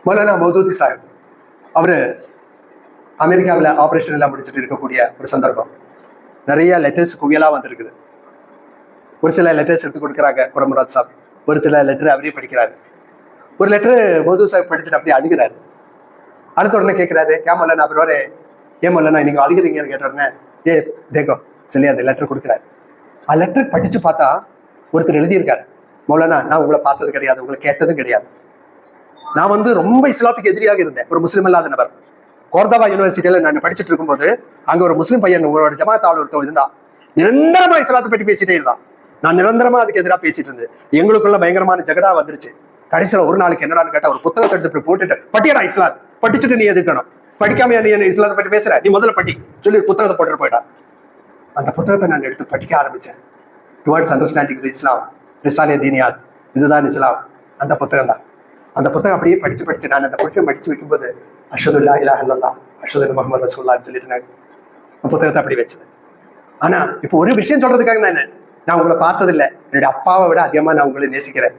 மௌலானா மௌதூதி சாஹிப் அவர் அமெரிக்காவில் ஆப்ரேஷன் எல்லாம் முடிச்சுட்டு இருக்கக்கூடிய ஒரு சந்தர்ப்பம். நிறைய லெட்டர்ஸ் குவியலாக வந்திருக்குது. ஒரு சில லெட்டர்ஸ் எடுத்து கொடுக்குறாங்க குரமுராத் சாப், ஒரு சில லெட்டர் அவரே படிக்கிறாரு. ஒரு லெட்டர் மௌதூதி சாஹிப் படிச்சுட்டு அப்படியே அழுகிறாரு. அடுத்த உடனே கேட்குறாரு, ஏன் மௌலானா அப்புறம் ஏன் மௌலானா நீங்கள் அழுகிறீங்கன்னு கேட்ட உடனே தேக்கோ சொல்லி அந்த லெட்டர் கொடுக்குறாரு. அந்த லெட்டர் படித்து பார்த்தா ஒருத்தர் எழுதியிருக்காரு, மௌலானா நான் உங்களை பார்த்தது கிடையாது, உங்களை கேட்டதும் கிடையாது. நான் ரொம்ப இஸ்லாத்துக்கு எதிரியாக இருந்தேன், ஒரு முஸ்லீம் இல்லாத நபர். கோர்தவா யூனிவர்சிட்டியில நான் படிச்சுட்டு இருக்கும்போது அங்க ஒரு முஸ்லீம் பையன் உங்களோட ஜமாத்தாள் ஒருத்தர் இருந்தா, நிரந்தரமா இஸ்லாத்தை பற்றி பேசிட்டே இருந்தான். நான் நிரந்தரமா அதுக்கு எதிராக பேசிட்டு இருந்தேன். எங்களுக்குள்ள பயங்கரமான ஜகடா வந்துருச்சு. கடைசியில ஒரு நாளைக்கு என்னடான்னு கேட்டா, ஒரு புத்தகத்தை எடுத்து போட்டுட்டு பட்டியடா இஸ்லாம் படிச்சுட்டு நீ எதிர்க்கணும், படிக்காம நீ இஸ்லாத்தை பற்றி பேசுற, நீ முதல்ல படி சொல்லி புத்தகத்தை போட்டுட்டு போயிட்டான். அந்த புத்தகத்தை நான் எடுத்து படிக்க ஆரம்பிச்சேன். டுவர்ட்ஸ் அண்டர்ஸ்டாண்டிங் இஸ்லாம், ரிசாலே தீனியாத், இதுதான் இஸ்லாம். அந்த புத்தகம் தான். அந்த புத்தகம் அப்படியே படிச்சு நான் அந்த புத்தகம் படிச்சு வைக்கும்போது அஷ்ஹது அல்லா இலாஹ இல்லல்லாஹ் அஷ்ஹது அன்ன முஹம்மது ரசூலுல்லாஹ்னு சொல்லிட்டு நான் அந்த புத்தகத்தை அப்படி வச்சது. ஆனா இப்போ ஒரு விஷயம் சொல்றதுக்காக நான் உங்களை பார்த்ததில்லை, என்னுடைய அப்பாவை விட அதிகமா நான் உங்களை நேசிக்கிறேன்.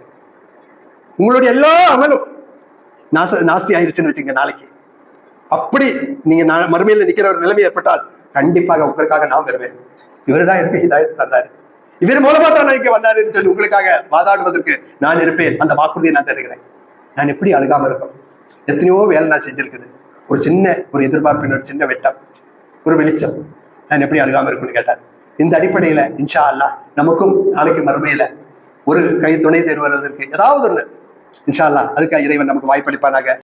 உங்களுடைய எல்லா அமலும் நாஸ்தி ஆயிருச்சுன்னு வச்சுங்க, நாளைக்கு அப்படி நீங்க மறுமையில நிக்கிற ஒரு நிலைமை ஏற்பட்டால் கண்டிப்பாக உங்களுக்காக நான் வருவேன். இவர் தான் எனக்கு ஹிதாயத் தந்தாரு, இவர் மூலமா தான் நான் இங்க வந்தாருன்னு சொல்லி உங்களுக்காக வாதாடுவதற்கு நான் இருப்பேன். அந்த வாக்குறுதியை நான் தருகிறேன். நான் எப்படி அழுகாம இருக்கும்? எத்தனையோ வேலை நான் செஞ்சிருக்குது. ஒரு சின்ன ஒரு எதிர்பார்ப்பின் ஒரு சின்ன வெட்டம், ஒரு வெளிச்சம், நான் எப்படி அழுகாம இருக்குன்னு கேட்டார். இந்த அடிப்படையில இன்ஷா அல்லாஹ் நமக்கும் நாளைக்கு மறுமையில ஒரு கை துணை தேர்வதற்கு ஏதாவது ஒண்ணு இன்ஷா அல்லாஹ் அதுக்காக இறைவன் நமக்கு வாய்ப்பளிப்பானாக.